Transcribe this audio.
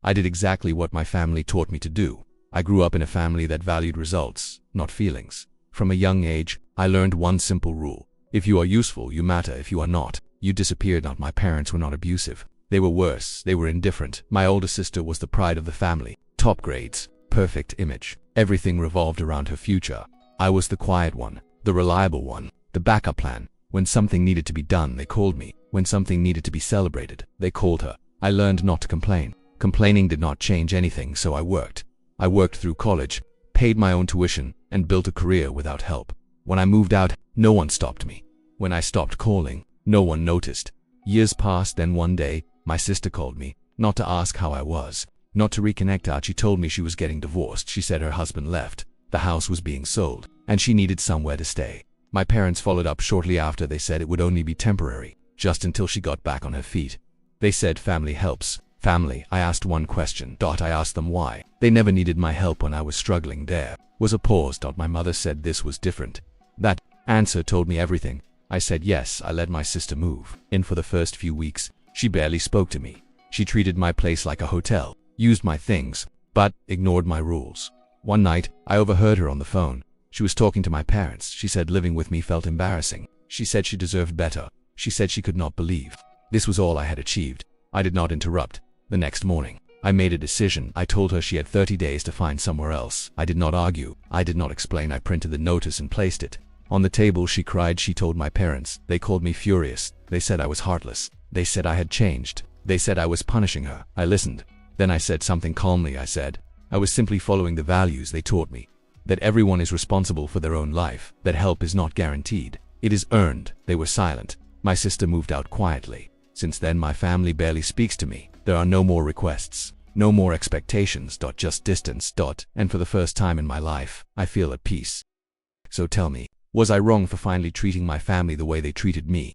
I did exactly what my family taught me to do. I grew up in a family that valued results, not feelings. From a young age, I learned one simple rule. If you are useful, you matter. If you are not, you disappear. Not my parents were not abusive. They were worse. They were indifferent. My older sister was the pride of the family. Top grades, perfect image. Everything revolved around her future. I was the quiet one, the reliable one, the backup plan. When something needed to be done, they called me. When something needed to be celebrated, they called her. I learned not to complain. Complaining did not change anything, so I worked. I worked through college, paid my own tuition, and built a career without help. When I moved out, no one stopped me. When I stopped calling, no one noticed. Years passed, then one day, my sister called me, not to ask how I was, not to reconnect out. She told me she was getting divorced. She said her husband left, the house was being sold, and she needed somewhere to stay. My parents followed up shortly after. They said it would only be temporary, just until she got back on her feet. They said family helps. Family. I asked one question. I asked them why. They never needed my help when I was struggling. There was a pause. My mother said this was different. That answer told me everything. I said yes. I let my sister move in. For the first few weeks, she barely spoke to me. She treated my place like a hotel, used my things, but ignored my rules. One night, I overheard her on the phone. She was talking to my parents. She said living with me felt embarrassing. She said she deserved better. She said she could not believe this was all I had achieved. I did not interrupt. The next morning, I made a decision. I told her she had 30 days to find somewhere else. I did not argue. I did not explain. I printed the notice and placed it on the table. She cried. She told my parents. They called me furious. They said I was heartless. They said I had changed. They said I was punishing her. I listened. Then I said something calmly. I said I was simply following the values they taught me. That everyone is responsible for their own life. That help is not guaranteed. It is earned. They were silent. My sister moved out quietly. Since then, my family barely speaks to me. There are no more requests, no more expectations. Just distance. And for the first time in my life, I feel at peace. So tell me, was I wrong for finally treating my family the way they treated me?